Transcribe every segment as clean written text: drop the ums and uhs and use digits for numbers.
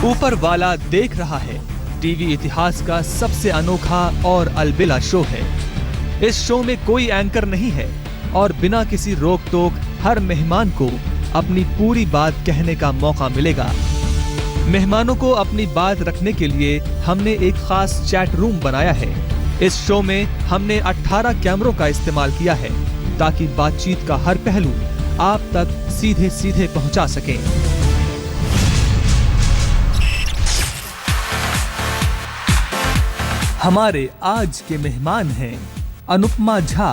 ऊपर वाला देख रहा है टीवी इतिहास का सबसे अनोखा और अलबेला शो है। इस शो में कोई एंकर नहीं है और बिना किसी रोक टोक हर मेहमान को अपनी पूरी बात कहने का मौका मिलेगा। मेहमानों को अपनी बात रखने के लिए हमने एक खास चैट रूम बनाया है। इस शो में हमने 18 कैमरों का इस्तेमाल किया है ताकि बातचीत का हर पहलू आप तक सीधे सीधे पहुंचा सके। हमारे आज के मेहमान हैं अनुपमा झा,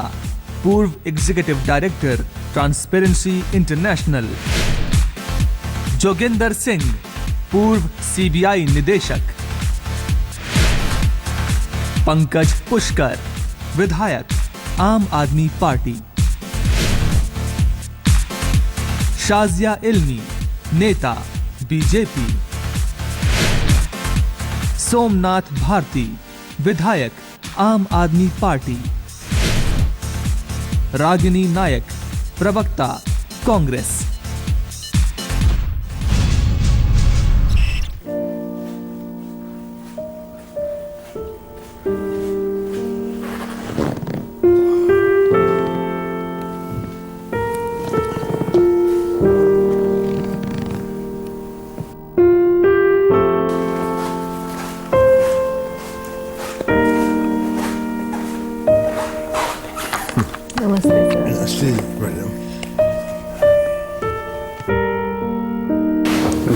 पूर्व executive director transparency international, Joginder Singh, पूर्व सीबीआई निदेशक, पंकज पुष्कर, विधायक आम आदमी पार्टी, शाजिया इल्मी, नेता बीजेपी, सोमनाथ भारती, विधायक आम आदमी पार्टी, रागिनी नायक, प्रवक्ता कांग्रेस।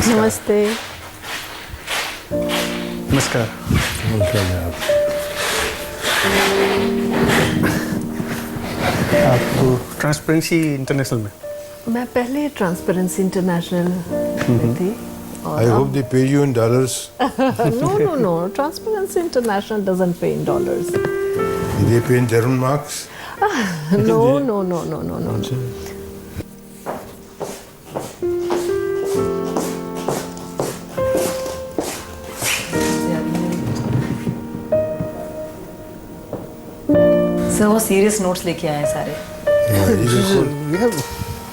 नमस्ते। नमस्कार। आप ट्रांसपेरेंसी इंटरनेशनल में? मैं पहले ट्रांसपेरेंसी इंटरनेशनल में थी। I hope they pay you in dollars. No. Transparency International doesn't pay in dollars. They pay in German marks. No. Sir वो सीरियस नोट्स लेके आए हैं सारे।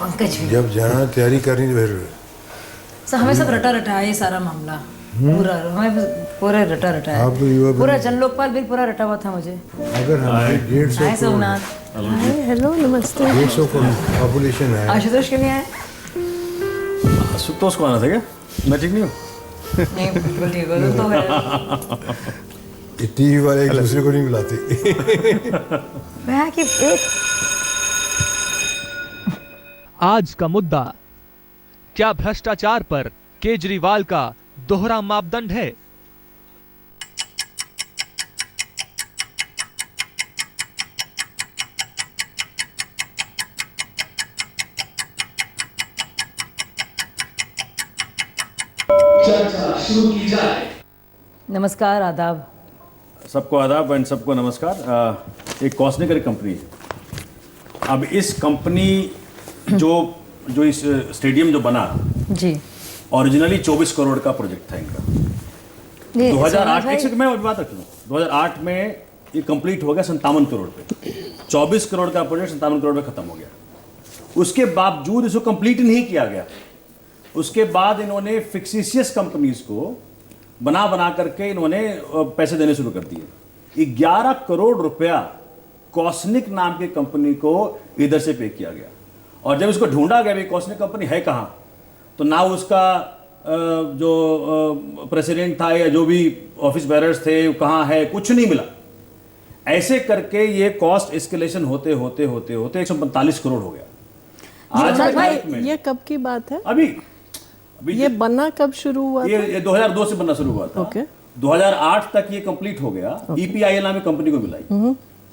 पंकज भी। जब जाना तैयारी करनी तो फिर सर हमें सब रटा रटा है ये सारा मामला, पूरा हमें पूरा रटा रटा है। पूरा जन लोकपाल बिल पूरा रटा हुआ था मुझे। अगर हमें 150 हाय सोमनाथ। हेलो, नमस्ते। 150 पॉपुलेशन है। आशुतोष क्यों नहीं आए? आशुतोष को आना था क्या? मैं ठीक नहीं हूँ। नहीं बिल्कुल ठीक हो तुम तो है। टीवी वाले एक दूसरे को नहीं बुलाते। मैं कि एक आज का मुद्दा, क्या भ्रष्टाचार पर केजरीवाल का दोहरा मापदंड है? चर्चा शुरू की जाए। नमस्कार, आदाब। सबको आदाब एंड सबको नमस्कार। एक कॉस्मेटिक कंपनी है। अब इस कंपनी जो इस स्टेडियम जो बना जी, ओरिजिनली 24 करोड़ का प्रोजेक्ट था इनका। 2008 एक सेकंड मैं बात रख लूँ। 2008 में ये कंप्लीट हो गया 57 करोड़ पे। 24 करोड़ का प्रोजेक्ट 57 करोड़ में खत्म हो गया। उसके बावजूद इसको कंप्लीट नहीं किया गया। उसके बाद इन्होंने फिक्सिशियस कंपनीज को बना करके इन्होंने पैसे देने शुरू कर दिए। 11 करोड़ रुपया कॉस्निक नाम की कंपनी को इधर से पे किया गया। और जब इसको ढूंढा गया कॉस्निक कंपनी है कहाँ, तो ना उसका जो प्रेसिडेंट था या जो भी ऑफिस बेरर्स थे कहाँ है, कुछ नहीं मिला। ऐसे करके ये कॉस्ट एस्केलेशन होते 145 करोड़ हो गया। आज में ये कब की बात है? अभी ये बनना कब शुरू हुआ था? ये 2002 से बनना शुरू हुआ था। ओके। 2008 तक ये कंप्लीट हो गया। EPIL नाम की कंपनी को मिलाई।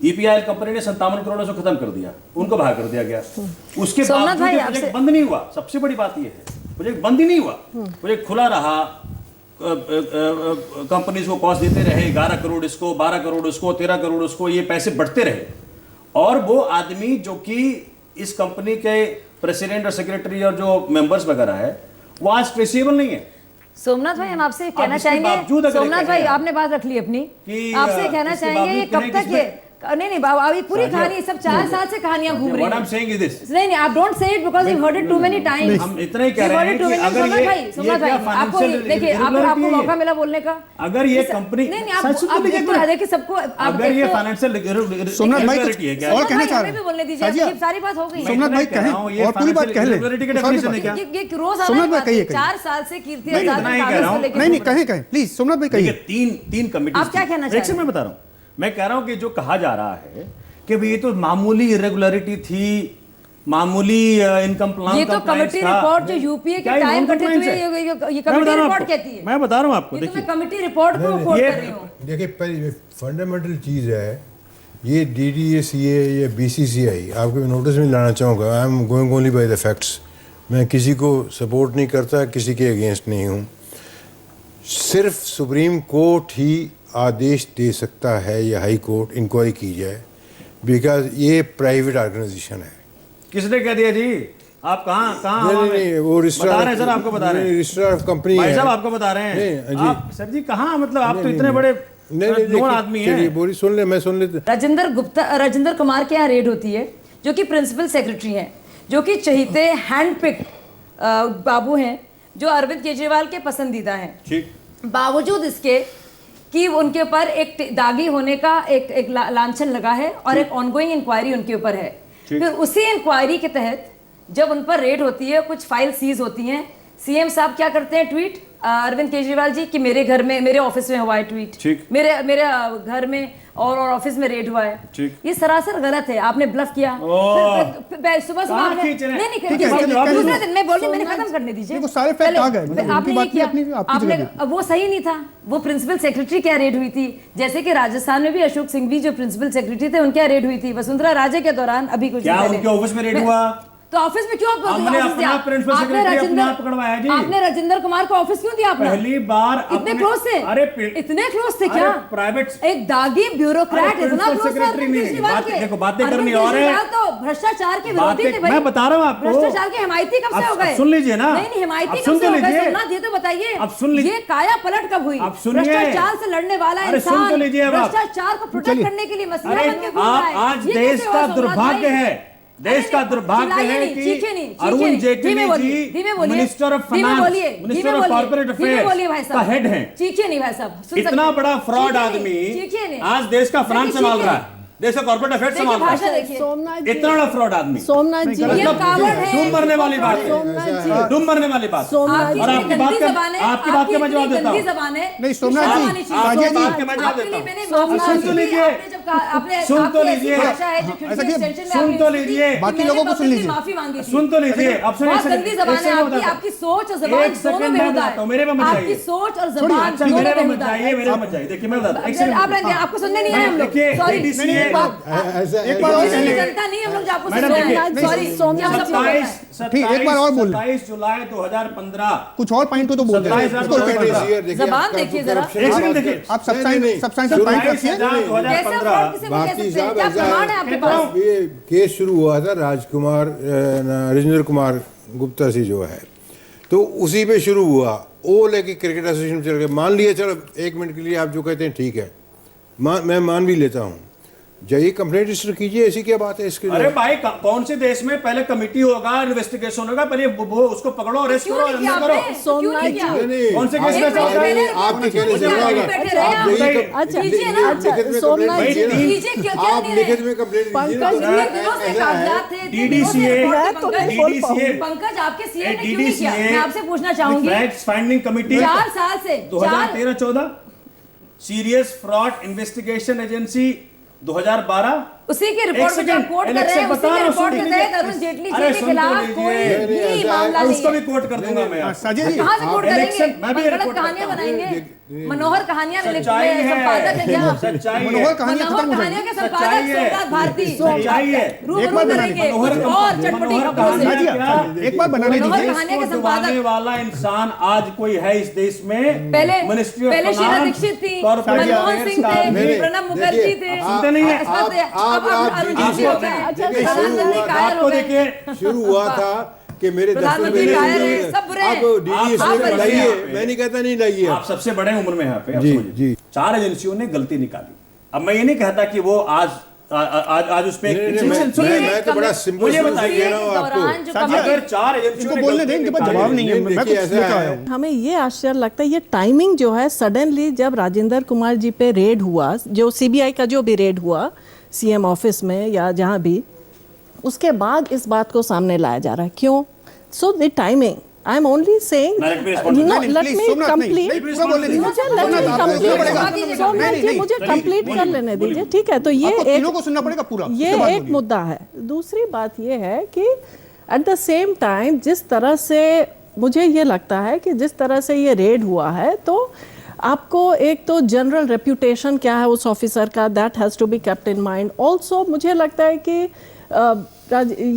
EPIL कंपनी ने 57 करोड़ से खत्म कर दिया, उनको बाहर कर दिया गया। उसके बाद प्रोजेक्ट बंद नहीं हुआ। सबसे बड़ी बात ये है, प्रोजेक्ट बंद ही नहीं हुआ, प्रोजेक्ट खुला रहा। कंपनीज को कॉस्ट देते रहे, 11 करोड़ इसको, 12 करोड़ उसको, 13 करोड़ उसको, ये पैसे बढ़ते रहे। और वो आदमी जो कि इस कंपनी के प्रेसिडेंट और सेक्रेटरी और जो मेंबर्स वगैरह है, वो आज ट्रेसेबल नहीं है। सोमनाथ भाई, हम आपसे कहना चाहेंगे, सोमनाथ भाई आपने बात रख ली अपनी, आपसे कहना चाहेंगे नहीं बाबा, अभी पूरी कहानी सब 4 साल से कहानियां घूम रही व्हाट आई हैं। एम सेइंग इज दिस, नहीं आप don't say it because you heard it too many times. हम इतना ही कह रहे हैं कि अगर ये सोमनाथ भाई आपको देखिए, आपको मौका मिला बोलने का। अगर ये कंपनी नहीं आप देखिए सबको, अगर ये फाइनेंशियल सोमनाथ भाई रेगुलरिटी है क्या, और कहना चाह रहे भी हैं बोलने दीजिए, साजिया, अब सारी बात हो गई। सोमनाथ भाई कहें और पूरी बात कह लें। रेगुलरिटी का डेफिनेशन है क्या? ये रोज आ सोमनाथ भाई कहिए, 4 साल से कीर्ति नहीं, आजाद इतना ने ही कह कागज रहा से हूं। लेके नहीं कहें प्लीज सोमनाथ भाई कहिए। तीन कमिटी आप क्या कहना चाह रहे हैं? मैं बता रहा हूं, मैं कह रहा हूं कि जो कहा जा रहा है कि भाई ये तो मामूली इरेगुलरिटी थी, मामूली इनकम्प्लायंस, ये तो कमेटी रिपोर्ट जो यूपीए के टाइम गठित हुई ये कमेटी रिपोर्ट कहती है। मैं बता रहा हूं आपको, ये तो मैं देखिए कमेटी रिपोर्ट को कोट कर रही हूँ। देखिए पहली फंडामेंटल चीज़ है ये DDA-CA या BCCI, आपको नोटिस में लाना चाहूँगा। I am going only by the facts. मैं किसी को सपोर्ट नहीं करता, किसी के अगेंस्ट नहीं हूँ। सिर्फ सुप्रीम कोर्ट ही आदेश दे सकता है या हाई कोर्ट इंक्वायरी की जाए, बिकॉज ये प्राइवेट ऑर्गेनाइजेशन है। किसने कह दिया जी? आप कहाँ नहीं वो बता रहे हैं सर, आपको बता रहे हैं रजिस्ट्रार ऑफ कंपनी भाई है। साहब, आपको बता रहे नहीं, हैं जी। आप सर जी कहाँ, मतलब आप तो इतने बड़े नोन आदमी हैं। बोली सुन ले, मैं सुन लेता। राजेंद्र कुमार के यहाँ रेड होती है, जो कि प्रिंसिपल सेक्रेटरी हैं, जो कि चहीते हैंडपिक बाबू हैं, जो अरविंद केजरीवाल के पसंदीदा हैं। ठीक, बावजूद इसके कि उनके ऊपर एक दागी होने का एक लांछन लगा है और एक ऑनगोइंग इंक्वायरी उनके ऊपर है। फिर उसी इंक्वायरी के तहत जब उन पर रेड होती है, कुछ फाइल सीज होती हैं, सीएम साहब क्या करते हैं, ट्वीट अरविंद केजरीवाल जी कि मेरे घर में, मेरे ऑफिस में हुआ है ट्वीट, मेरे घर में और ऑफिस में रेड हुआ है। ये सरासर गलत है, आपने ब्लफ किया। सुबह दूसरे दिन मैं बोली, मैंने खत्म करने दीजिए। आपने वो सही नहीं था, वो प्रिंसिपल सेक्रेटरी क्या रेड हुई थी, जैसे कि राजस्थान में भी अशोक सिंघवी जो प्रिंसिपल सेक्रेटरी थे उनकी रेड हुई थी वसुंधरा राजे के दौरान। अभी कुछ उनके ऑफिस में रेड हुआ तो ऑफिस में क्यों हमने अपना प्रिंसिपल सेक्रेटरी अपने आप पकड़वाया जी? आपने राजेंद्र कुमार को ऑफिस क्यों दिया आपने? पहली बार इतने क्लोज थे? अरे इतने क्लोज थे क्या? प्राइवेट एक दागी ब्यूरोक्रेट इतना क्लोज था केजरीवाल के। देखो बातें करनी और है तो भ्रष्टाचार के विरोधी थे भाई। मैं बता रहा हूं आपको, भ्रष्टाचार के हिमायती कब से हो गए? सुन लीजिए ना। नहीं हिमायती कब से हो गए? सोमनाथ ये तो बताइए, अब सुन लीजिए, ये काया पलट कब हुई? भ्रष्टाचार से लड़ने वाला इंसान भ्रष्टाचार को प्रोटेक्ट करने के लिए मसीहा बन के घूम रहा है। आज देश का दुर्भाग्य है, देश का दुर्भाग्य है कि Arun Jaitley ji minister of finance, minister of corporate affairs का हेड हैं। चीखिए नहीं भाई साहब, इतना बड़ा फ्रॉड आदमी आज देश का फाइनेंस संभाल रहा है, देश का कॉर्पोरेट अफेयर्स संभाल रहा है। इतना बड़ा फ्रॉड आदमी, सोमनाथ जी ये कावड़ है, डूब मरने वाली बात है, डूब मरने वाली बात। और आपकी बात का मैं जवाब देता हूँ। नहीं सोमनाथ जी, साजिया जी, सुन तो लीजिए, सुन तो लीजिए, सुन तो लीजिए, बाकी लोगों को सुन लीजिए, माफी मांगी थी। सुन तो लीजिए। अब सुनिए, गंदी जबान है आपकी सोच और जबान दोनों बेहुदा है। मेरे में मत आपकी जाइए, सोच और जबान अच्छा मेरे में मत जाइए, मेरे में मत जाइए। देखिए मैं बताता हूं, आपको सुनने नहीं आए हम लोग, सॉरी एक बार और कहने जनता नहीं हम लोग आपको सुन मैडम रहे हैं, देखिए, सॉरी। 27 जुलाई 2015 कुछ और पॉइंट को तो बोल दे। जबान देखिए जरा, एक सेकंड देखिए, आप सब्सटेंशियल पॉइंट रखिए। 2015 क्या प्रमाण है आपके पास? ये केस शुरू हुआ था राजकुमार राजेंद्र कुमार गुप्ता से जो है, तो उसी पे शुरू हुआ। वो लेके क्रिकेट एसोसिएशन में चल गए। मान लिया, चलो 1 मिनट के लिए आप जो कहते हैं ठीक है, मैं मान भी लेता हूँ, जाइए कंप्लेंट रजिस्टर कीजिए, ऐसी क्या बात है इसके लिए? अरे भाई कौन से देश में पहले कमिटी होगा, इन्वेस्टिगेशन होगा, पहले वो उसको पकड़ो, अरेस्ट करो, अंदर करो। कौन से केस में चल रहा है? आपके कहने से होगा, आप लिखित में कंप्लेंट पंकज आपके सीएम ने क्यों नहीं किया? मैं आपसे पूछना चाहूंगी। फैक्ट फाइंडिंग कमिटी 4 साल से 2013-14, सीरियस फ्रॉड इन्वेस्टिगेशन एजेंसी 2012, उसी की रिपोर्ट को कोट कर रहे हैं, उसी की रिपोर्ट के तहत अरुण जेटली जी के खिलाफ कोई भी मामला नहीं है। उसको भी कोट कर दूंगा मैं। साजिया जी, कहां से कोट करेंगे? मैं भी गलत कहानियां बनाएंगे, मनोहर कहानियां सच्चाई है, संपादक है क्या? सच्चाई है, मनोहर कहानियां खत्म हो कहानियां जाएंगी। के संपादक सोमनाथ भारती सच्चाई है। रूबरू करेंगे और चटपटी खबरों से। एक बार बनाने मनोहर दीजिए। कहानियां के डुबाने संपादक वाला इंसान आज कोई है इस देश में? पहले ministry of Sheila finance, Dikshit थी, कॉर्पोरेट मनमोहन सिंह थे, नहीं, प्रणब मुखर्जी थे। सुनते नहीं है? आपको देखिए, शुरू हुआ था कि मेरे दफ्तर में प्रधानमंत्री कायर है, सब बुरे हैं। आप DDA लाइए, मैं नहीं कहता नहीं लाइए। आप सबसे बड़े उम्र में यहाँ पे, आप जी, समझिए। जी। 4 एजेंसियों ने गलती निकाली। अब मैं ये नहीं कहता कि वो आज आज उस पे मैं तो बड़ा सिंपल मुझे सॉल्यूशन बताइए दे रहा हूँ आपको। अगर 4 एजेंसियों इनको ने बोलने दें, इनके पास जवाब नहीं है, मैं देखिए, कुछ ऐसा लेकर है। आया हूँ। हमें ये आश्चर्य लगता है, ये टाइमिंग जो है सडनली जब राजेंद्र कुमार जी पे रेड हुआ, जो सीबीआई का जो भी रेड हुआ सीएम ऑफिस में या जहां भी, उसके बाद इस बात को सामने लाया जा रहा है। क्यों? So the timing, I am only saying, Let me respond to no that. Let Please, me Somnath, नहीं, कंप्लीट, नहीं, पूरा बोलने दीजिए। मुझे let me सोमनाथ, आपको complete, सुनना पड़ेगा। सोमनाथ नहीं, जी नहीं, मुझे कंप्लीट कर लेने दीजिए, ठीक है? तो ये आपको तीनों एक को सुनना पड़ेगा पूरा, ये उसके बाद एक बोलिए। मुद्दा है। दूसरी बात ये है कि एट द सेम टाइम जिस तरह से मुझे ये लगता है कि जिस तरह से ये रेड हुआ है, तो आपको एक तो जनरल रेप्यूटेशन क्या है उस ऑफिसर का, that has to be kept in mind. Also मुझे लगता है कि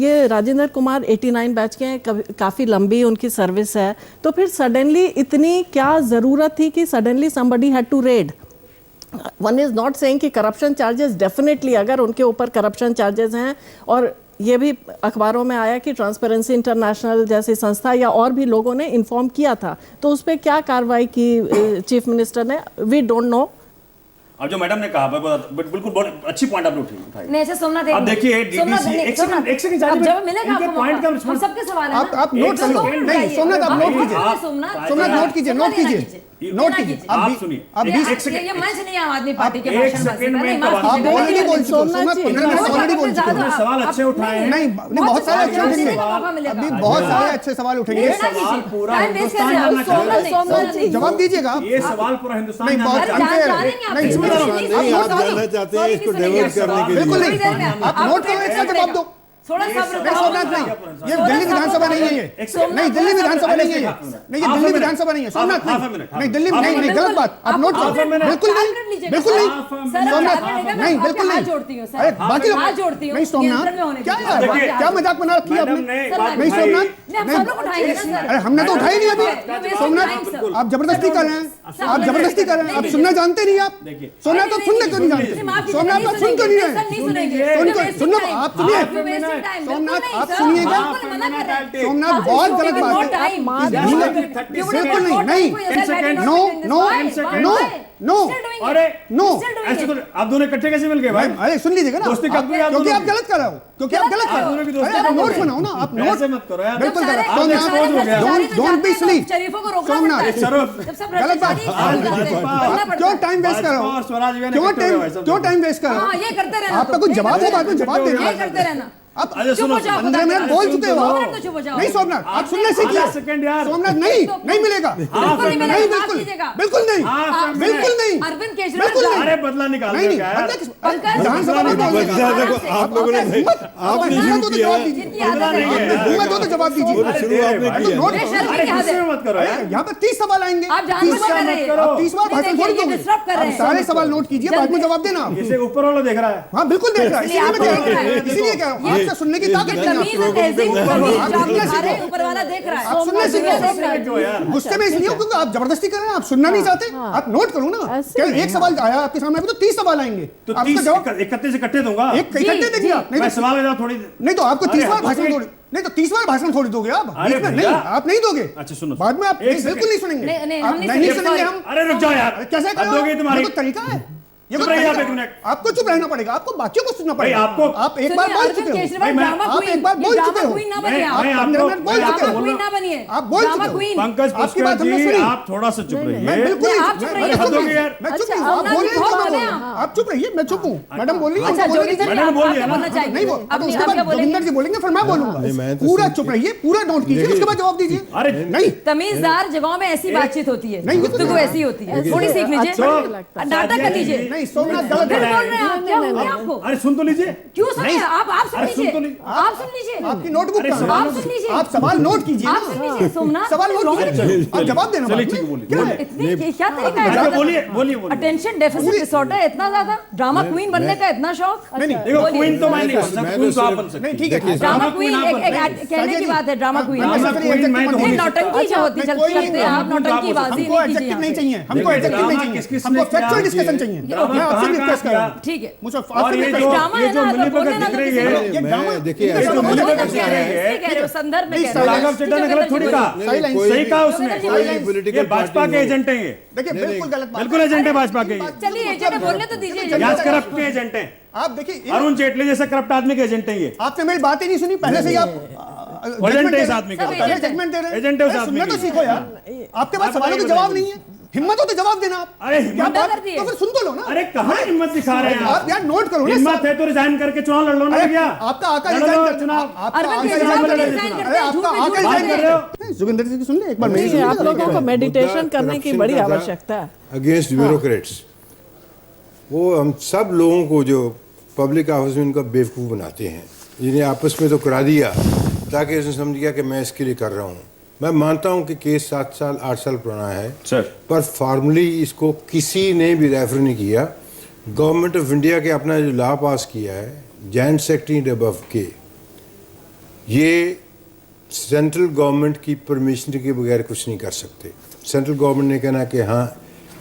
ये राजेंद्र कुमार 89 बैच के हैं, काफ़ी लंबी उनकी सर्विस है, तो फिर सडनली इतनी क्या ज़रूरत थी कि suddenly somebody had to raid? One is not saying कि करप्शन चार्जेस, डेफिनेटली अगर उनके ऊपर करप्शन चार्जेस हैं, और ये भी अखबारों में आया कि ट्रांसपेरेंसी इंटरनेशनल जैसी संस्था या और भी लोगों ने इन्फॉर्म किया था, तो उस पर क्या कार्रवाई की चीफ मिनिस्टर ने, वी डोंट नो। अब जो मैडम ने कहा बिल्कुल बहुत अच्छी पॉइंट आपने उठाई। नहीं, अच्छा सोमनाथ, अब देखिए डीडीसी एक सेकंड अब जब मिलेगा आपको पॉइंट का मौका, हम सबके सवाल है ना। आप नोट कर लो। नहीं, सोमनाथ आप नोट कीजिए। सोमनाथ नोट कीजिए, नोट कीजिए, नोट कीजिए। आप सुनिए, आप ये 20 ये मंच नहीं आम आदमी पार्टी के एक भाषण सेकंड में में आप ऑलरेडी बोल चुके हो, सोमनाथ, 15 मिनट ऑलरेडी बोल चुके हो। सवाल अच्छे उठाए हैं। नहीं, बहुत सारे अच्छे उठेंगे, अभी बहुत सारे अच्छे सवाल उठेंगे। सवाल पूरा हिंदुस्तान जानना चाहता है। जवाब दीजिएगा आप। ये सवाल पूरा हिंदुस्तान नहीं, बहुत जानना चाहता है। unfair है। नहीं, इसमें नहीं, आप जानना चाहते हैं इसको डाइवर्ट करने के बिल्कुल लिए। नहीं, आप नोट करो, एक साथ जवाब दो। थोड़ा सब्र नहीं, सोमनाथ नहीं, ये दिल्ली विधानसभा नहीं है ये। नहीं, दिल्ली विधानसा नहीं है ये। नहीं, ये दिल्ली विधानसभा नहीं है, सोमनाथ नहीं, दिल्ली नहीं, नहीं, गलत बात, आप नोट करो। बिल्कुल नहीं, बिल्कुल नहीं, सोमनाथ नहीं, बिल्कुल नहीं। अरे बाकी लोग नहीं, सोमनाथ क्या यार, क्या मजाक बना रखी है आपने? नहीं, सोमनाथ नहीं, अरे हमने तो उठाई नहीं अभी। सोमनाथ आप जबरदस्ती कर रहे हैं, आप जबरदस्ती कर रहे हैं, आप सुनना जानते नहीं आप। सोमनाथ आप सुनने क्यों नहीं जानते? सोमनाथ आप सुन क्यों नहीं रहे? सुनो, आप सुनिए सोमनाथ, आप सुनिएगा। सोमनाथ बहुत गलत बात है। बिल्कुल नहीं, नहीं, नो नो नो नो, अरे नो, ऐसे तो आप दोनों इकट्ठे कैसे मिल गए भाई? अरे सुन लीजिएगा ना, दोस्ती कब हुई आप क्योंकि दोनों आप की? गलत कर रहे हो, क्योंकि आप गलत कर आप दोनों की रहे हो। दोस्ती अरे आप कब नोट हुई? बनाओ ना, आप नोट ऐसे मत करो यार। बिल्कुल जब गलत। सारे expose हो गया। डोंट बी सिली, शरीफों को रोकना सोमनाथ, पड़ता है। शरीफ, जब सब गलत बात। क्यों टाइम वेस्ट कर रहे भाजपा और हो? स्वराज में क्यों टाइम वेस्ट कर रहे हाँ, हो? ये करते रहना। आपका कुछ जवाब हो, बाद में जवाब देना। ये करते रहना। आप अरे चुप हो जाओ, 15 मिनट बोल चुके हो। 2 मिनट तो चुप हो जाओ। नहीं सोमनाथ, आप सुनने सीखिए। आधा सेकंड यार। सोमनाथ नहीं, नहीं मिलेगा। बिल्कुल नहीं मिलेगा, नहीं, माफ बिल्कुल कीजिएगा। बिल्कुल नहीं, हाँ, बिल्कुल नहीं, अरविंद केजरीवाल बिल्कुल नहीं। अरे बदला निकाल नहीं, दो नहीं, क्या यार? बदला किस- पंकज, विधानसभा में बोल रहे हैं। आप लोगों ने आपने हिम्मत हो तो जवाब दीजिए। जिनकी आदत है। हिम्मत हो तो जवाब दीजिए। शुरू आपने अरे किया। तो नोट ये करो। शर्म अरे की हद गुस्से है। में मत करो यार। यहाँ पर 30 सवाल आएंगे। आप जानबूझ कर रहे हैं। आप 30 बार भाषण थोड़ी दोगे। डिस्टर्ब कर रहे आप हैं। सारे सवाल नोट कीजिए, बाद में जवाब देना आप। इसे ऊपर वाला देख रहा है। हाँ बिल्कुल देख रहा है, इसीलिए मैं कह रहा हूँ, इसीलिए कह रहा हूँ, आपसे सुनने की ताकत नहीं है तमीज आपको। और तहजीब को तमीज आप जो आप सुनने दिखा रहे हैं, सीखो। ऊपर वाला देख रहा है। आप सुनने सीखो। क्यों यार? गुस्से में इसलिए हो क्योंकि आप जबरदस्ती कर रहे हैं, आप सुनना नहीं चाहते। आप नोट करो ना, ऐसे केवल नहीं एक सवाल आया आपके सामने, अभी तो 30 सवाल आएंगे। तो आपका 30 जवाब 31 इकट्ठे दूंगा। एक इकट्ठे देखिए आप। मैं नहीं सवाल का जवाब थोड़ी नहीं तो आपको 30 अरे, बार आपको भाषण एक- थोड़ी, नहीं तो 30 बार भाषण थोड़ी दोगे आप अरे बीच में। नहीं, भैया। आप नहीं दोगे। अच्छा, सुनो, बाद में आप एक नहीं, बिल्कुल नहीं सुनेंगे। नहीं, नहीं, आप हम नहीं नहीं सुनेंगे, सुनेंगे हम। अरे रुक जाओ यार। अरे कैसे अब दोगे तुम्हारी ये तो तरीका है। ये चुप तो रहिए आप तरीका एक है। मिनट। आपको चुप रहना पड़ेगा, आपको बाकियों को सुनना पड़ेगा। आपको- आप एक बार सुनिए, बोल अरविंद चुके हो। केजरीवाल ड्रामा आप क्वीन, एक बार बोल ये चुके ड्रामा हो। क्वीन ना बनिए मैं- आप। मैं आप आपको- 15 मिनट बोल मैं चुके आपको हो। बोल क्वीन रहा ना बनिए। आप बोल ड्रामा चुके हो। क्वीन। पंकज आपकी पुष्कर बात हमने जी सुनी। आप थोड़ा सा चुप नहीं, रहिए। मैं बिल्कुल नहीं, नहीं- आप चुप मैं- रहिए, मैं हद चुप हो गई नहीं। यार। मैं चुप अच्छा, नहीं हूँ। आप आप बोल रहे हैं बहुत तो मैं बोले बोल हैं। रहा हूँ। आप चुप रहिए, मैं चुप हूँ। मैडम बोल रही है, अच्छा, उनको बोलने जोगिंदर जी, दीजिए। मैडम आप- बोल आप दिया क्या ना। बोलना चाहेंगे? नहीं वो अब उसके आप बाद क्या बोलेंगे? जोगिंदर जी बोलेंगे, फिर मैं बोलूंगा। नहीं, मैं तो पूरा सुन- चुप रहिए, पूरा नोट कीजिए, उसके बाद जवाब दीजिए। अरे नहीं तमीजदार जगहों में ऐसी बातचीत होती है, नहीं, ये तो गुफ्तगू नहीं। ऐसी होती है, थोड़ी सीख लीजिए, अच्छा नहीं लगता। नाटक कर लीजिए। नहीं, सोमनाथ गलत फिर है। बोल रहे हैं आप, क्या हो गया आपको? अरे सुन तो लीजिए। क्यों सुनिए? आप सुन अरे सुन तो लीजिए, नहीं। आप सुन लीजिए, आपकी नोटबुक अरे कहाँ है? सवाल आप सुन लीजिए, आप सवाल नोट कीजिए आप सुन लीजिए। सोमनाथ, सवाल नोट कीजिए, आप जवाब देना चलिए, बाद ठीक है, में। बोलिए, क्या है? इतनी क्या तरीका अच्छा है? बोलिए बोलिए बोलिए। अटेंशन डेफिसिट डिसऑर्डर इतना ज्यादा, ड्रामा क्वीन बनने का इतना शौक? नहीं, नहीं, देखो बोलिए। क्वीन तो मैं नहीं बन सकता, मैं क्वीन तो तो आप सिर्फ- बन सकते नहीं, हैं। ठीक है। देखिए, ड्रामा ड्रामा क्वीन क्वीन आप एक कहने की बात है, ड्रामा क्वीन। मैं ड्रामा सफरी क्वीन एग्जेक्टिव मैं तो मत हूँ ये नहीं। दीजिए। नौटंकी जो होती कोई चलते हैं, आप ड्रामा क्वीन तो आप नौटंकी हो बाजी हमको नहीं एडजेक्टिव नहीं कीजिए। चाहिए, हमको एडजेक्टिव नहीं चाहिए, हमको ड्रामा एडजेक्टिव नहीं किस-किस चाहिए, ने हमको फैक्चुअल क्या डिस्कशन किए? चाहिए। मैं आपसे रिक्वेस्ट कर रहा हूं, ठीक है। मुझे और आपसे ये रिक्वेस्ट जो ये जो मिलीभगत दिख रही है, ये ड्रामा मैं देखिए ये ऐसा जो मुझे मिलीभगत कह रहे हैं, कह रहे हो संदर्भ में कह रहे हो। राघव चड्डा ने गलत थोड़ी कहा, सही कहा उसने। ये भाजपा के एजेंट हैं, ये देखिए बिल्कुल गलत बात बिल्कुल एजेंट है भाजपा के। ये चलिए एजेंट बोलने तो दीजिए। याद करप्ट के एजेंट हैं, आप देखिए अरुण जेटली जैसे करप्ट आदमी के एजेंट हैं ये। आपने मेरी बात ही नहीं सुनी पहले से ही आप एजेंट है इस आदमी का, पहले जजमेंट दे रहे हैं। एजेंट है उस आदमी सुनना तो की। सीखो यार, आपके पास सवालों के जवाब नहीं है, हिम्मत हो तो जवाब देना आप। अरे क्या हिम्मत बात कर दिए। तो फिर सुन तो लो ना। अरे कहाँ हिम्मत दिखा रहे हैं आप आप? यार नोट करो ना। हिम्मत है तो रिजाइन करके चुनाव लड़ लो ना अरे भैया। आपका आका लड़ रिजाइन लो कर चुनाव। आपका अरविंद आका केजरीवाल रिजाइन को कर रिजाइन करते अरे हैं, आपका झूठ में आका झूठ रिजाइन बोल कर रहे हो। रहे हो। जोगिंदर जी की सुन ले एक बार मेरी देखिए, सुन आप ले। लोगों को मेडिटेशन करने की बड़ी आवश्यकता है। अगेंस्ट ब्यूरोक्रेट्स, वो हम सब लोगों को जो पब्लिक ऑफिस में उनका बेवकूफ़ बनाते हैं, जिन्हें आपस में तो करा दिया ताकि उसने समझ गया कि मैं इसके लिए कर रहा हूँ। मैं मानता हूँ कि केस 7 साल 8 साल पुराना है सर, पर फॉर्मली इसको किसी ने भी रेफर नहीं किया। गवर्नमेंट ऑफ इंडिया के अपना जो लॉ पास किया है जॉइंट सेक्रेटरी अबव के, ये सेंट्रल गवर्नमेंट की परमिशन के बगैर कुछ नहीं कर सकते। सेंट्रल गवर्नमेंट ने कहना कि हाँ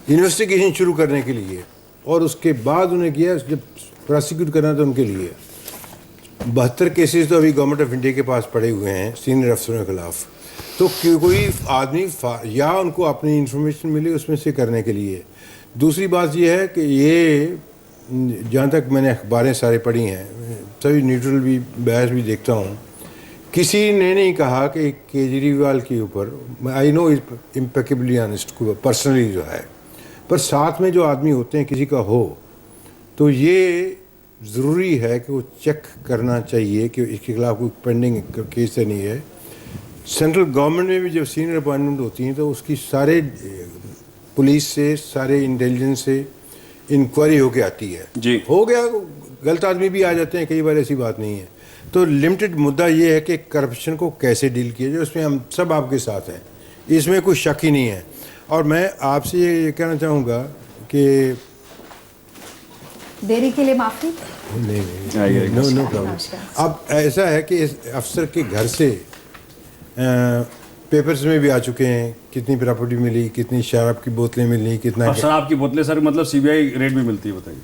इन्वेस्टिगेशन शुरू करने के लिए, और उसके बाद उन्हें किया जब प्रोसिक्यूट करना तो उनके लिए। 72 केसेस तो अभी गवर्नमेंट ऑफ इंडिया के पास पड़े हुए हैं सीनियर अफसरों के खिलाफ। तो कोई आदमी या उनको अपनी इंफॉर्मेशन मिली उसमें से करने के लिए। दूसरी बात यह है कि ये जहाँ तक मैंने अखबारें सारे पढ़ी हैं, सभी न्यूट्रल भी बहस भी देखता हूँ, किसी ने नहीं कहा कि केजरीवाल के ऊपर, I know impeccably honest personally जो है, पर साथ में जो आदमी होते हैं किसी का हो तो ये ज़रूरी है कि वो चेक करना चाहिए कि इसके खिलाफ कोई पेंडिंग केस नहीं है। सेंट्रल गवर्नमेंट में भी जब सीनियर अपॉइंटमेंट होती हैं तो उसकी सारे पुलिस से, सारे इंटेलिजेंस से इंक्वायरी होके आती है जी। हो गया, गलत आदमी भी आ जाते हैं कई बार, ऐसी बात नहीं है। तो लिमिटेड मुद्दा ये है कि करप्शन को कैसे डील किया जाए, उसमें हम सब आपके साथ हैं, इसमें कोई शक ही नहीं है। और मैं आपसे ये कहना चाहूँगा कि देरी के लिए माफी। नहीं नो प्रॉब्लम। अब ऐसा है कि इस अफसर के घर से पेपर्स में भी आ चुके हैं कितनी प्रॉपर्टी मिली, कितनी शराब की बोतलें मिली, कितना और शराब की बोतलें सर मतलब सीबीआई रेट में मिलती है, बताइए।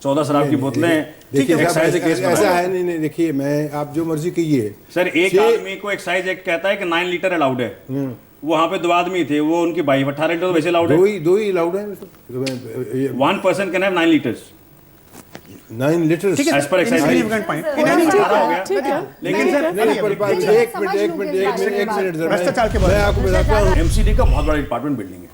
14 शराब की बोतलें देखिए एक्साइज के केस ऐसा है नहीं देखिए, मैं आप जो मर्जी कहिए सर, एक आदमी को एक्साइज एक्ट कहता है कि 9 लीटर अलाउड है, वहां पे 2 आदमी थे, वो उनकी वाइफ 18 लीटर तो वैसे अलाउड है, दो ही अलाउड है। 1 person can have 9 litres 9 litres as per excise. Insignificant point। ठीक है, लेकिन सर एक मिनट भ्रष्टाचार के बारे मैं में आपको बताता हूँ। एमसीडी का बहुत बड़ा डिपार्टमेंट बिल्डिंग है।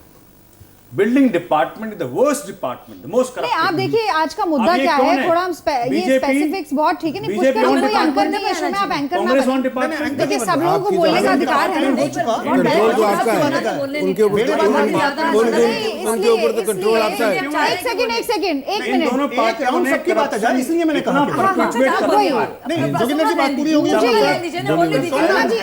Building department the worst department, the most नहीं, आप देखिए आज का मुद्दा क्या है, थोड़ा हम ये स्पेसिफिक्स बहुत ठीक है, नहीं पुष्कर जी कोई एंकर नहीं है, इसमें आप एंकर ना कांग्रेस ऑन बने। डिपार्टमेंट। देखिए सब लोगों को बोलने का अधिकार है ना। कंट्रोल तो आपका है, उनके ऊपर तो कंट्रोल आपका है। एक सेकंड एक इन दोनों मिनट, एक राउंड सबकी बात है जान, इसलिए मैंने कहा कि नहीं जोगिंदर जी बात पूरी होगी। सोमनाथ जी एक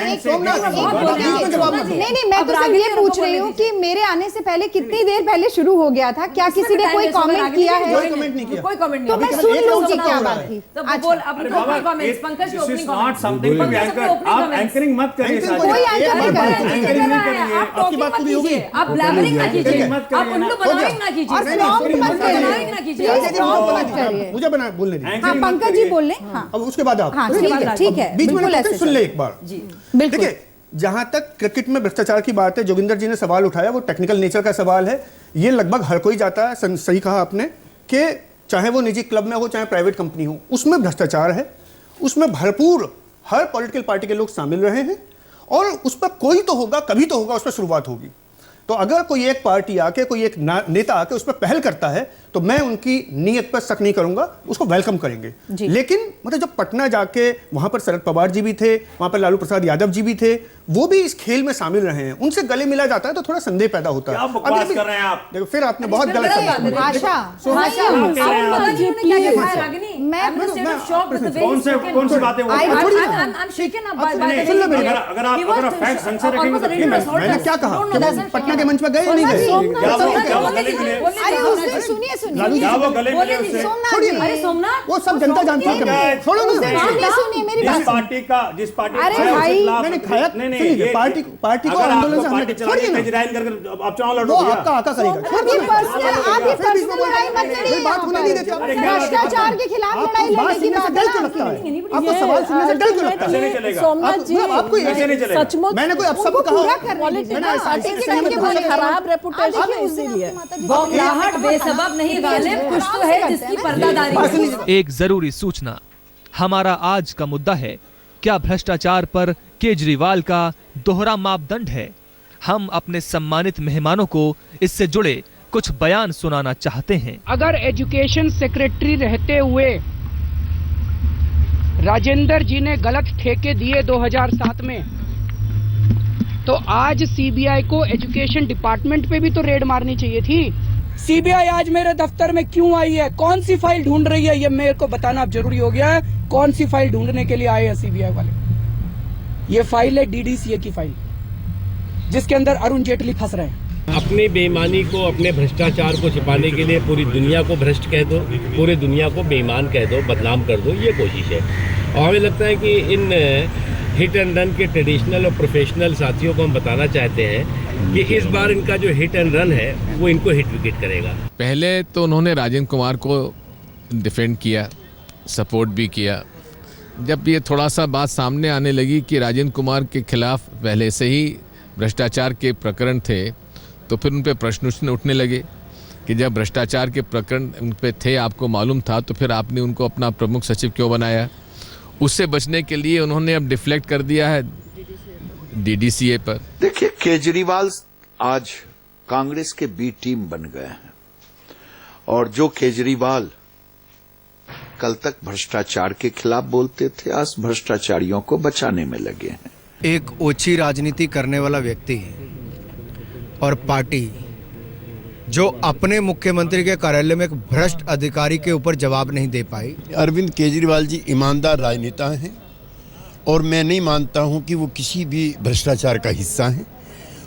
नहीं, मैं तो सिर्फ ये पूछ रही हूँ कि मेरे आने से पहले कितनी देर पहले शुरू हो गया था, क्या किसी ने कोई कमेंट किया है? कोई कमेंट नहीं किया। कोई कमेंट नहीं। तो मैं सुन लूंगी क्या बात थी। तो बोल अपने कमेंट्स, पंकज के ओपनिंग कमेंट्स। आप एंकरिंग मत करिए सर। कोई एंकर नहीं कर रहा है। एंकरिंग नहीं करिए। आप टॉकिंग मत कीजिए, आप ब्लैबरिंग ना कीजिए, आप उल्लू बनाइंग ना कीजिए, और प्रॉम्प्ट मत बनाइंग ना कीजिए। करिए। मुझे बना बोलने दीजिए। हाँ पंकज जी बोल लें। हाँ अब उसके बाद आप हाँ ठीक है बीच में बिल्कुल ना ऐसे सुन ले एक बार। बिल्कुल। देखिए जहां तक क्रिकेट में भ्रष्टाचार की बात है, जोगिंदर जी ने सवाल उठाया, वो टेक्निकल नेचर का सवाल है। ये लगभग हर कोई जाता है, सही कहा आपने, कि चाहे वो निजी क्लब में हो चाहे प्राइवेट कंपनी हो, उसमें भ्रष्टाचार है, उसमें भरपूर हर पॉलिटिकल पार्टी के लोग शामिल रहे हैं, और उस पर कोई तो होगा, कभी तो होगा, उस पर शुरुआत होगी। तो अगर कोई एक पार्टी आके, कोई एक नेता आके उस पर पहल करता है तो मैं उनकी नीयत पर शक नहीं करूंगा, उसको वेलकम करेंगे। लेकिन मतलब जब पटना जाके वहां पर शरद पवार जी भी थे, वहां पर लालू प्रसाद यादव जी भी थे, वो भी इस खेल में शामिल रहे हैं, उनसे गले मिला जाता है तो थोड़ा संदेह पैदा होता है। क्या बकवास कर रहे हैं आप? देखो फिर आपने बहुत गलत शब्द कौन सी बातें अगर आप फैक्ट ढंग से रखेंगे तो मैंने क्या कहा, पटना के मंच पर गए नहीं गए? अरे सुनिए सुनिए, क्या वो गले मिले उससे? छोड़िए ना। अरे सोमनाथ, वो सब जनता जानती है। छोड़ो ना। सुनिए मेरी जिस बात। पार्टी का जिस पार्टी अरे खाया उसके भाई, खिलाफ- नहीं, खाया- नहीं सुनिए, पार्टी को अगर आंदोलन आपको से हमने- पार्टी चलानी छोड़िए ना। है, रिजाइन करके आप चुनाव वो लड़ोगे आपका आका करेगा। आप ये पर्सनल लड़ाई मत करिए। फिर बात होने नहीं देते आप। भ्रष्टाचार के खिलाफ लड़ाई बात लड़ने की सुनने से बात डर क्यों है लगता ना। है? आपको सवाल सुनने से डर क्यों लगता है? ऐसे नहीं चलेगा। सोमनाथ जी, आपको ऐसे नहीं चलेगा। सचमुच मैंने कोई अपशब्द उनको पूरा कहा? करने दीजिए ना। मैंने एक-एक करके बोलिए। खराब रेपुटेशन आप है उस दिन इसीलिए। आपकी माता जी से बौखलाहट बेसबब नहीं गालिब, कुछ तो है जिसकी पर्दादारी है। एक जरूरी सूचना, हमारा आज का मुद्दा है, क्या भ्रष्टाचार पर केजरीवाल का दोहरा मापदंड है? हम अपने सम्मानित मेहमानों को इससे जुड़े कुछ बयान सुनाना चाहते हैं। अगर एजुकेशन सेक्रेटरी रहते हुए राजेंद्र जी ने गलत ठेके दिए 2007 में, तो आज सीबीआई को एजुकेशन डिपार्टमेंट पे भी तो रेड मारनी चाहिए थी। सीबीआई आज मेरे दफ्तर में क्यों आई है, कौन सी फाइल ढूंढ रही है, ये मेरे को बताना अब जरूरी हो गया है। कौन सी फाइल ढूंढने के लिए आए हैं सीबीआई वाले? ये फाइल है डीडीसीए की फाइल, जिसके अंदर अरुण जेटली फंस रहे हैं। अपनी बेईमानी को, अपने भ्रष्टाचार को छिपाने के लिए पूरी दुनिया को भ्रष्ट कह दो, पूरी दुनिया को बेईमान कह दो, बदनाम कर दो, ये कोशिश है। और हमें लगता है कि इन हिट एंड रन के ट्रेडिशनल और प्रोफेशनल साथियों को हम बताना चाहते हैं कि इस बार इनका जो हिट एंड रन है वो इनको हिट विकेट करेगा। पहले तो उन्होंने राजेंद्र कुमार को डिफेंड किया, सपोर्ट भी किया। जब ये थोड़ा सा बात सामने आने लगी कि राजेंद्र कुमार के खिलाफ पहले से ही भ्रष्टाचार के प्रकरण थे, तो फिर उन पे प्रश्न उठने लगे कि जब भ्रष्टाचार के प्रकरण उन पे थे, आपको मालूम था, तो फिर आपने उनको अपना प्रमुख सचिव क्यों बनाया? उससे बचने के लिए उन्होंने अब डिफ्लेक्ट कर दिया है डीडीसीए पर। देखिए, केजरीवाल आज कांग्रेस के बी टीम बन गए हैं, और जो केजरीवाल कल तक भ्रष्टाचार के खिलाफ बोलते थे, आज भ्रष्टाचारियों को बचाने में लगे हैं। एक ओछी राजनीति करने वाला व्यक्ति और पार्टी जो अपने मुख्यमंत्री के कार्यालय में एक भ्रष्ट अधिकारी के ऊपर जवाब नहीं दे पाई। अरविंद केजरीवाल जी ईमानदार राजनेता हैं, और मैं नहीं मानता हूं कि वो किसी भी भ्रष्टाचार का हिस्सा हैं।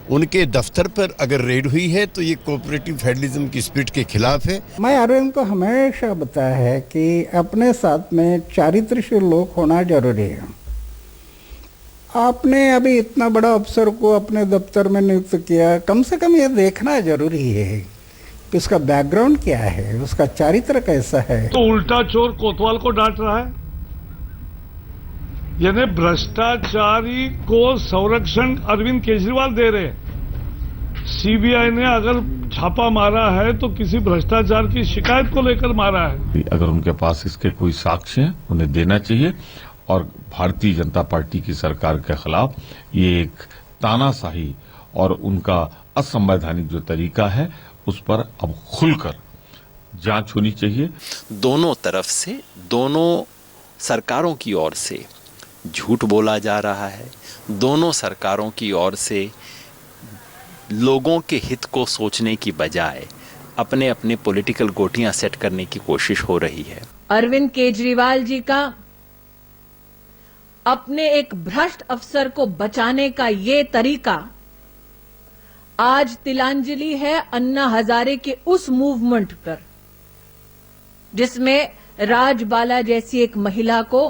उनके दफ्तर पर अगर रेड हुई है तो ये कोऑपरेटिव फेडरलिज्म की स्पिरिट के खिलाफ है। मैं अरविंद को हमेशा बताया है कि अपने साथ में चारित्र्यशील लोग होना जरूरी है। आपने अभी इतना बड़ा अफसर को अपने दफ्तर में नियुक्त किया, कम से कम ये देखना जरूरी है कि उसका बैकग्राउंड क्या है, उसका चारित्र कैसा है। तो उल्टा चोर कोतवाल को डांट रहा है, यानी भ्रष्टाचारी को संरक्षण अरविंद केजरीवाल दे रहे हैं। सीबीआई ने अगर छापा मारा है तो किसी भ्रष्टाचार की शिकायत को लेकर मारा है। अगर उनके पास इसके कोई साक्ष्य हैं, उन्हें देना चाहिए। और भारतीय जनता पार्टी की सरकार के खिलाफ ये एक तानाशाही और उनका असंवैधानिक जो तरीका है, उस पर अब खुलकर जांच होनी चाहिए। दोनों तरफ से, दोनों सरकारों की ओर से झूठ बोला जा रहा है। दोनों सरकारों की ओर से लोगों के हित को सोचने की बजाय अपने अपने पॉलिटिकल गोटियां सेट करने की कोशिश हो रही है। अरविंद केजरीवाल जी का अपने एक भ्रष्ट अफसर को बचाने का ये तरीका आज तिलांजलि है अन्ना हजारे के उस मूवमेंट पर जिसमें राजबाला जैसी एक महिला को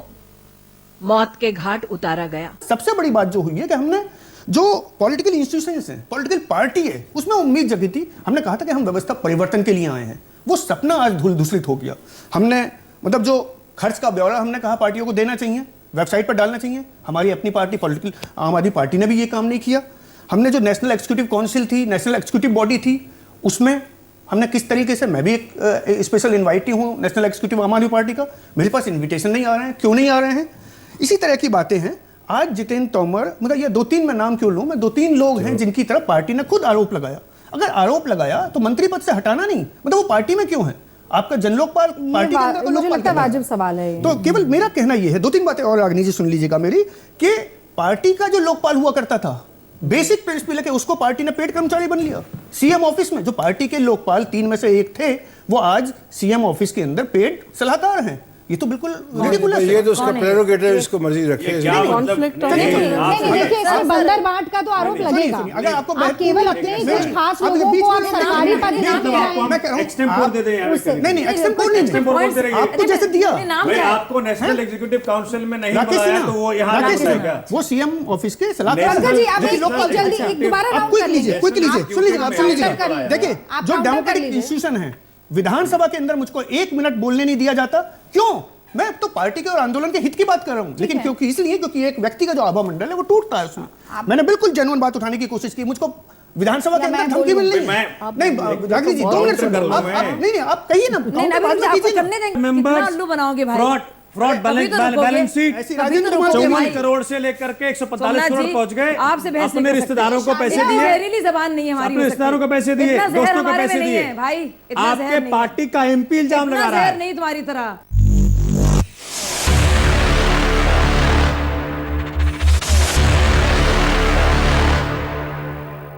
मौत के घाट उतारा गया। सबसे बड़ी बात जो हुई है कि हमने जो पॉलिटिकल इंस्टीट्यूशंस हैं, पॉलिटिकल पार्टी है, उसमें उम्मीद जगी थी। हमने कहा था कि हम व्यवस्था परिवर्तन के लिए आए हैं, वो सपना आज धूल धूसरित हो गया। हमने मतलब जो खर्च का ब्यौरा हमने कहा पार्टियों को देना चाहिए, वेबसाइट पर डालना चाहिए, हमारी अपनी पार्टी पॉलिटिकल आम आदमी पार्टी ने भी ये काम नहीं किया। हमने जो नेशनल एग्जीक्यूटिव काउंसिल थी, नेशनल एग्जीक्यूटिव बॉडी थी, उसमें हमने किस तरीके से, मैं भी एक स्पेशल इन्वाइटी हूँ नेशनल एग्जीक्यूटिव आम आदमी पार्टी का, मेरे पास इन्विटेशन नहीं आ रहे हैं, क्यों नहीं आ रहे हैं? इसी तरह की बातें हैं। आज जितेंद्र तोमर, मतलब ये 2-3 मैं नाम क्यों लूं, मैं 2-3 लोग हैं जिनकी तरफ पार्टी ने खुद आरोप लगाया। अगर आरोप लगाया तो मंत्री पद से हटाना नहीं, मतलब वो पार्टी में क्यों है? आपका जनलोकपाल पार्टी के अंदर मुझे लगता है वाजिब सवाल है। तो केवल मेरा कहना यह है, 2-3 बातें और अग्नि जी सुन लीजिएगा मेरी, कि पार्टी का जो लोकपाल हुआ करता था, बेसिक प्रिंसिपल है कि उसको पार्टी ने पेड कर्मचारी बन लिया। सीएम ऑफिस में जो पार्टी के लोकपाल 3 में से एक थे, वो आज सीएम ऑफिस के अंदर पेड सलाहकार हैं। ये तो बिल्कुल ridiculous है। ये तो उसका प्रेरोगेटिव, इसको मर्जी रखे। कॉन्फ्लिक्ट देखिए इसमें बंदर बाट का तो आरोप लगेगा। अगर आपको आप केवल अपने कुछ खास लोगों को आप सरकारी पद ना दिलाएं। एक्सटेम्पोर दे दें यार। नहीं एक्सटेम्पोर नहीं, आपको जैसे दिया भाई, आपको नेशनल एग्जीक्यूटिव काउंसिल में नहीं बुलाया तो वो यहाँ क्या? वो सीएम ऑफिस के सलाहकार। पंकज जी आप जल्दी एक दोबारा राउंड कर लीजिए। सुन लीजिए। देखिए जो डेमोक्रेटिक इंस्टीट्यूशन है, विधानसभा के अंदर मुझको 1 मिनट बोलने नहीं दिया जाता। क्यों? मैं तो पार्टी के और आंदोलन के हित की बात कर रहा हूं, लेकिन क्योंकि एक व्यक्ति का जो आभा मंडल है वो टूटता है उसमें। मैंने बिल्कुल जेन्युइन बात उठाने की कोशिश की, मुझको विधानसभा के अंदर धमकी मिल रही है। नहीं रागी जी 2 मिनट सुन, नहीं आप कहिए ना। मेंबर उल्लू बनाओगे भाई। फ्रॉड बैलेंस शीट 54 करोड़ से लेकर के 145 करोड़ पहुंच गए। आपसे अपने रिश्तेदारों को पैसे दिए, जहरीली जबान नहीं है हमारी, अपने रिश्तेदारों को पैसे दिए, दोस्तों को पैसे दिए भाई। आपके पार्टी का एमपी इल्जाम लगा रहा है। नहीं तुम्हारी तरह